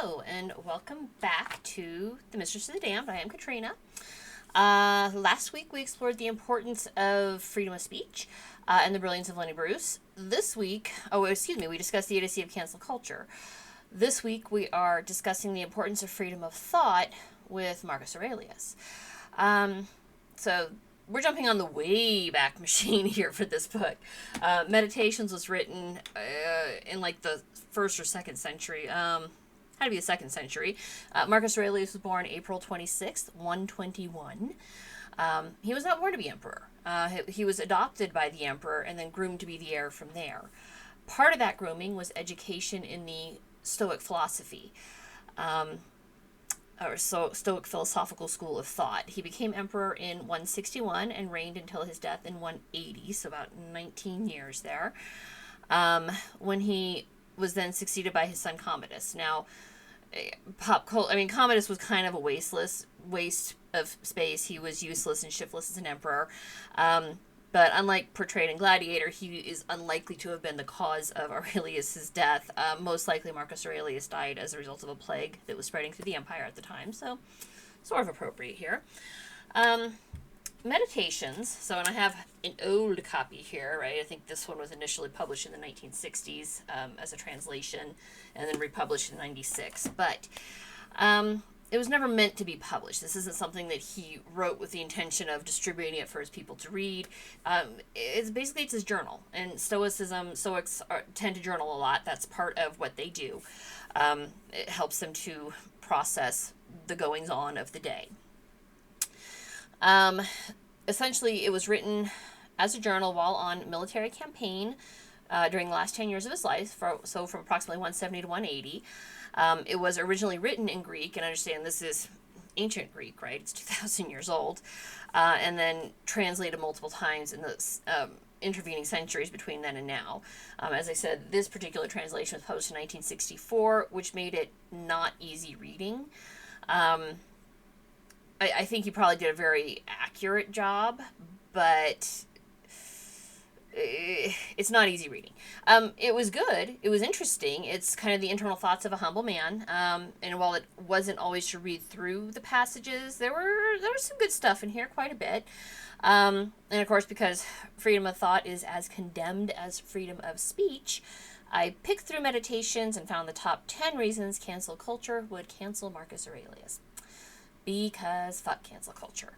Hello, and welcome back to The Mistress of the Damned. I am Katrina. Last week we explored the importance of freedom of speech and the brilliance of Lenny Bruce. This week, we discussed the idiocy of cancel culture. This week we are discussing the importance of freedom of thought with Marcus Aurelius. So we're jumping on the way back machine here for this book. Meditations was written in like the 1st or 2nd century. Had to be the 2nd century. Marcus Aurelius was born April 26th, 121. He was not born to be emperor. He was adopted by the emperor and then groomed to be the heir from there. Part of that grooming was education in the Stoic philosophy. Stoic philosophical school of thought. He became emperor in 161 and reigned until his death in 180, so about 19 years there, when he was then succeeded by his son Commodus. Now, Commodus was kind of a waste of space. He was useless and shiftless as an emperor. But unlike portrayed in Gladiator, he is unlikely to have been the cause of Aurelius's death. Most likely Marcus Aurelius died as a result of a plague that was spreading through the empire at the time, so sort of appropriate here. Meditations, and I have an old copy here, right? I think this one was initially published in the 1960s as a translation and then republished in 96. But it was never meant to be published. This isn't something that he wrote with the intention of distributing it for his people to read. It's his journal. And Stoics tend to journal a lot. That's part of what they do. It helps them to process the goings-on of the day. Essentially, it was written as a journal while on military campaign during the last 10 years of his life, so from approximately 170 to 180. It was originally written in Greek, and understand this is ancient Greek, right? It's 2,000 years old, and then translated multiple times in the intervening centuries between then and now. As I said, this particular translation was published in 1964, which made it not easy reading. I think he probably did a very accurate job, but it's not easy reading. It was good. It was interesting. It's kind of the internal thoughts of a humble man. And while it wasn't always to read through the passages, there was some good stuff in here, quite a bit. And of course, because freedom of thought is as condemned as freedom of speech, I picked through Meditations and found the top 10 reasons cancel culture would cancel Marcus Aurelius. Because fuck cancel culture.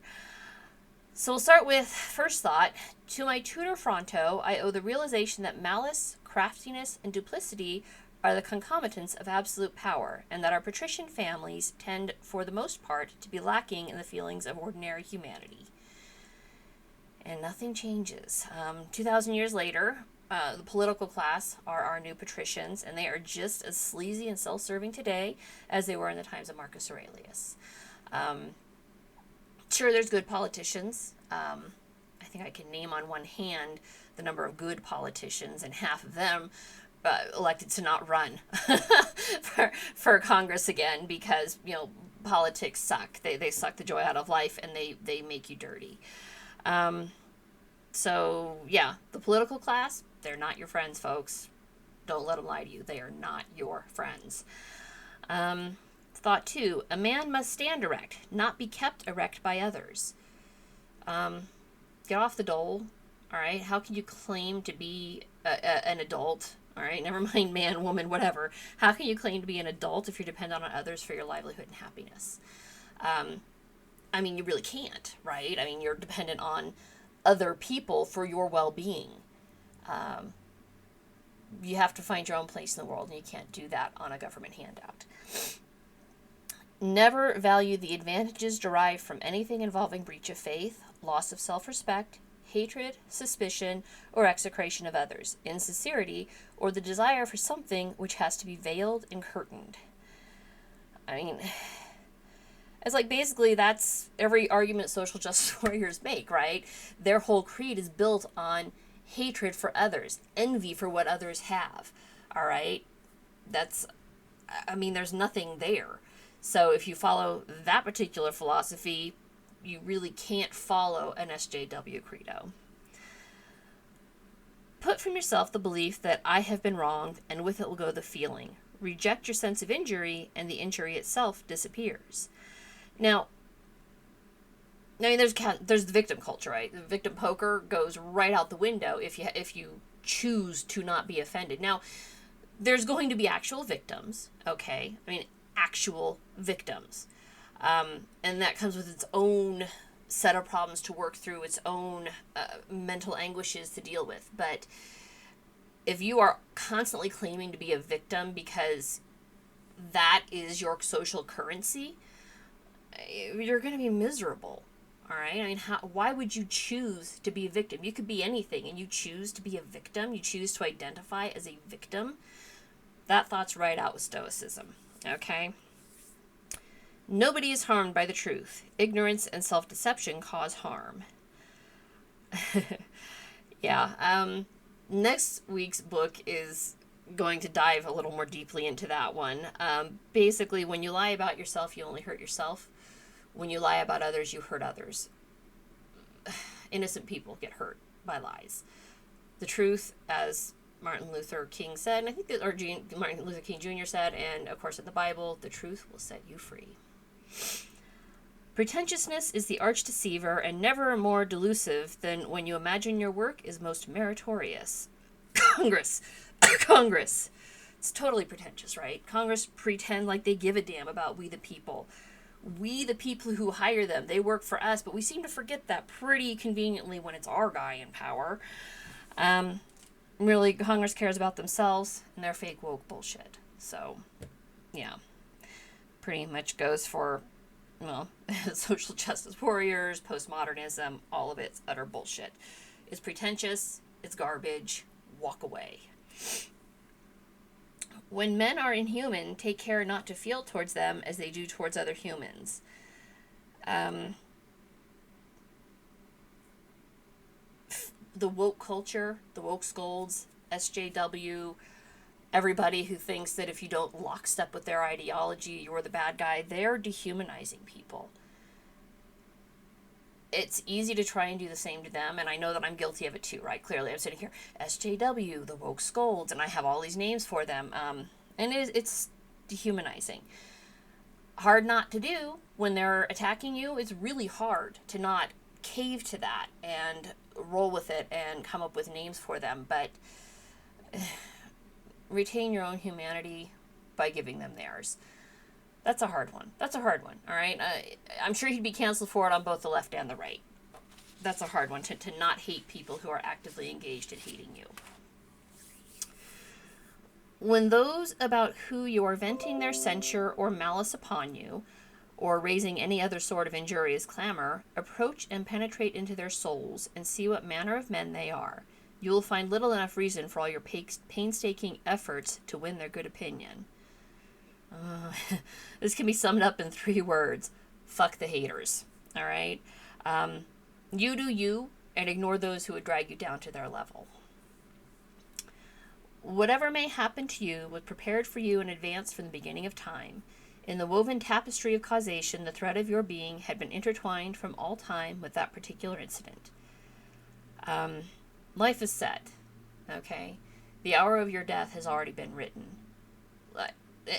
So we'll start with first thought. To my tutor Fronto, I owe the realization that malice, craftiness, and duplicity are the concomitants of absolute power, and that our patrician families tend, for the most part, to be lacking in the feelings of ordinary humanity. And nothing changes. 2,000 years later, the political class are our new patricians, and they are just as sleazy and self-serving today as they were in the times of Marcus Aurelius. Sure, there's good politicians. I think I can name on one hand the number of good politicians, and half of them elected to not run for Congress again because, politics suck. They suck the joy out of life, and they make you dirty. So, yeah, the political class, they're not your friends, folks. Don't let them lie to you. They are not your friends. Thought 2, a man must stand erect, not be kept erect by others. Get off the dole, all right? How can you claim to be an adult, all right? Never mind man, woman, whatever. How can you claim to be an adult if you're dependent on others for your livelihood and happiness? You really can't, right? You're dependent on other people for your well-being. You have to find your own place in the world, and you can't do that on a government handout. Never value the advantages derived from anything involving breach of faith, loss of self-respect, hatred, suspicion, or execration of others, insincerity, or the desire for something which has to be veiled and curtained. It's like basically that's every argument social justice warriors make, right? Their whole creed is built on hatred for others, envy for what others have, all right? There's nothing there. So if you follow that particular philosophy, you really can't follow an SJW credo. Put from yourself the belief that I have been wronged, and with it will go the feeling. Reject your sense of injury, and the injury itself disappears. Now, I mean, there's the victim culture, right? The victim poker goes right out the window if you choose to not be offended. Now, there's going to be actual victims, okay? I mean, actual victims. And that comes with its own set of problems to work through, its own mental anguishes to deal with. But if you are constantly claiming to be a victim because that is your social currency, you're going to be miserable. All right? I mean, why would you choose to be a victim? You could be anything, and you choose to be a victim. You choose to identify as a victim. That thought's right out with Stoicism. Okay? Nobody is harmed by the truth. Ignorance and self-deception cause harm. Yeah. Next week's book is going to dive a little more deeply into that one. Basically, when you lie about yourself, you only hurt yourself. When you lie about others, you hurt others. Innocent people get hurt by lies. The truth, as Martin Luther King said, and I think that, or Martin Luther King Jr. said, and of course in the Bible, the truth will set you free. Pretentiousness is the arch deceiver, and never more delusive than when you imagine your work is most meritorious. Congress. Congress. It's totally pretentious, right? Congress pretend like they give a damn about we the people. We the people who hire them. They work for us, but we seem to forget that pretty conveniently when it's our guy in power. Really, Congress cares about themselves and their fake woke bullshit. So, yeah. Pretty much goes for, well, social justice warriors, postmodernism, all of it's utter bullshit. It's pretentious, it's garbage, walk away. When men are inhuman, take care not to feel towards them as they do towards other humans. The woke culture, the woke scolds, SJW, everybody who thinks that if you don't lockstep with their ideology, you're the bad guy, they're dehumanizing people. It's easy to try and do the same to them, and I know that I'm guilty of it too, right? Clearly, I'm sitting here, SJW, the woke scolds, and I have all these names for them, and it's dehumanizing. Hard not to do when they're attacking you. It's really hard to not cave to that and roll with it and come up with names for them, but retain your own humanity by giving them theirs. That's a hard one. All right? I'm sure he'd be canceled for it on both the left and the right. That's a hard one, to not hate people who are actively engaged in hating you. When those about who you are venting their censure or malice upon you, or raising any other sort of injurious clamor, approach and penetrate into their souls and see what manner of men they are, you will find little enough reason for all your painstaking efforts to win their good opinion. This can be summed up in 3 words. Fuck the haters. All right? You do you, and ignore those who would drag you down to their level. Whatever may happen to you was prepared for you in advance from the beginning of time. In the woven tapestry of causation, the thread of your being had been intertwined from all time with that particular incident. Life is set. Okay? The hour of your death has already been written.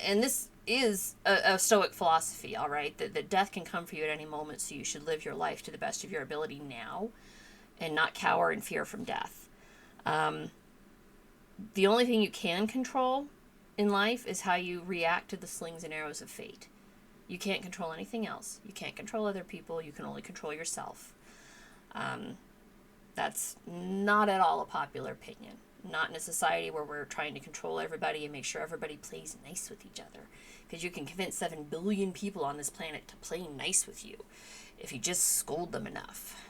And this is a Stoic philosophy, all right? That death can come for you at any moment, so you should live your life to the best of your ability now and not cower in fear from death. The only thing you can control in life is how you react to the slings and arrows of fate. You can't control anything else. You can't control other people. You can only control yourself. That's not at all a popular opinion. Not in a society where we're trying to control everybody and make sure everybody plays nice with each other. Because you can convince 7 billion people on this planet to play nice with you if you just scold them enough.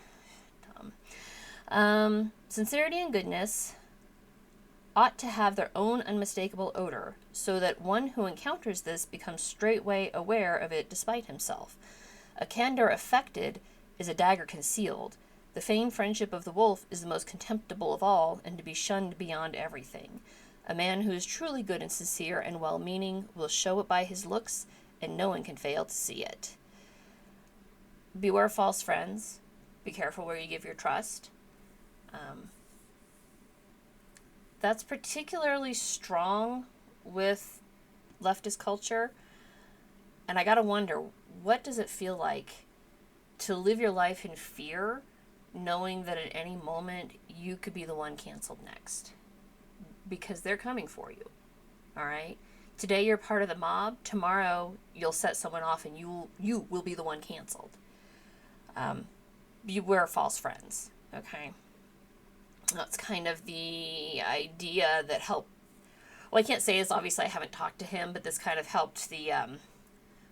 Sincerity and goodness ought to have their own unmistakable odor, so that one who encounters this becomes straightway aware of it despite himself. A candor affected is a dagger concealed. The feigned friendship of the wolf is the most contemptible of all, and to be shunned beyond everything. A man who is truly good and sincere and well-meaning will show it by his looks, and no one can fail to see it. Beware false friends. Be careful where you give your trust. That's particularly strong with leftist culture. And I gotta wonder, what does it feel like to live your life in fear, knowing that at any moment you could be the one canceled next? Because they're coming for you. All right? Today you're part of the mob. Tomorrow you'll set someone off and you will be the one canceled. Beware false friends. Okay? That's kind of the idea that helped. Well, I can't say this, obviously I haven't talked to him, but this kind of helped the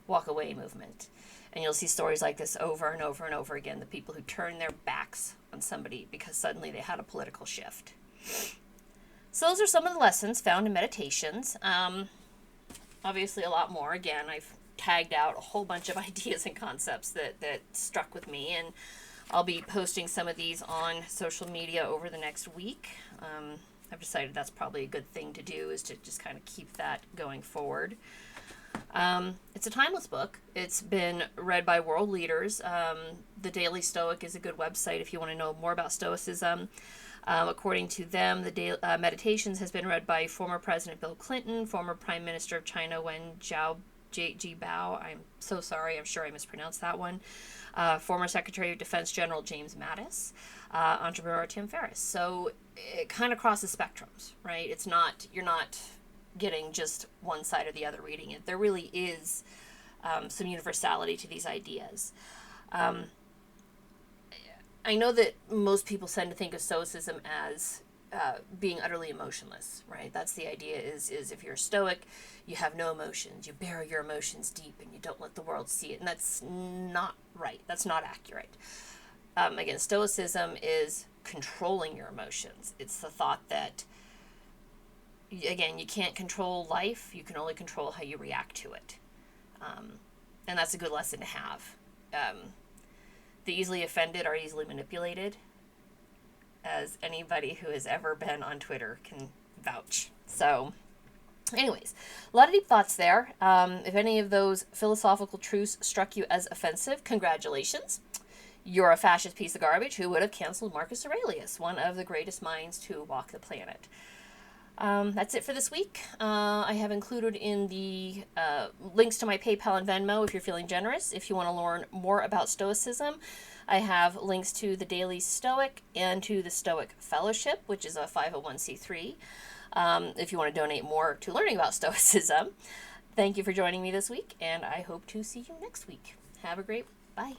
walk away movement. And you'll see stories like this over and over and over again. The people who turn their backs on somebody because suddenly they had a political shift. So those are some of the lessons found in Meditations. Obviously a lot more. Again, I've tagged out a whole bunch of ideas and concepts that struck with me, and I'll be posting some of these on social media over the next week. I've decided that's probably a good thing to do, is to just kind of keep that going forward. It's a timeless book. It's been read by world leaders. The Daily Stoic is a good website if you want to know more about Stoicism. According to them, the Meditations has been read by former President Bill Clinton, former Prime Minister of China Wen Jiabao. I'm so sorry. I'm sure I mispronounced that one. Former Secretary of Defense General James Mattis, entrepreneur Tim Ferriss. So it kind of crosses spectrums, right? It's not, you're not getting just one side or the other reading it. There really is some universality to these ideas. I know that most people tend to think of Stoicism as being utterly emotionless, right? That's the idea, is if you're a Stoic, you have no emotions. You bury your emotions deep and you don't let the world see it. And that's not right. That's not accurate. Again, Stoicism is controlling your emotions. It's the thought that, again, you can't control life. You can only control how you react to it. And that's a good lesson to have. The easily offended are easily manipulated, as anybody who has ever been on Twitter can vouch. So, anyways, a lot of deep thoughts there. If any of those philosophical truths struck you as offensive, congratulations. You're a fascist piece of garbage who would have canceled Marcus Aurelius, one of the greatest minds to walk the planet. That's it for this week. I have included in the links to my PayPal and Venmo if you're feeling generous. If you want to learn more about Stoicism, I have links to the Daily Stoic and to the Stoic Fellowship, which is a 501c3, if you want to donate more to learning about Stoicism. Thank you for joining me this week, and I hope to see you next week. Have a great bye.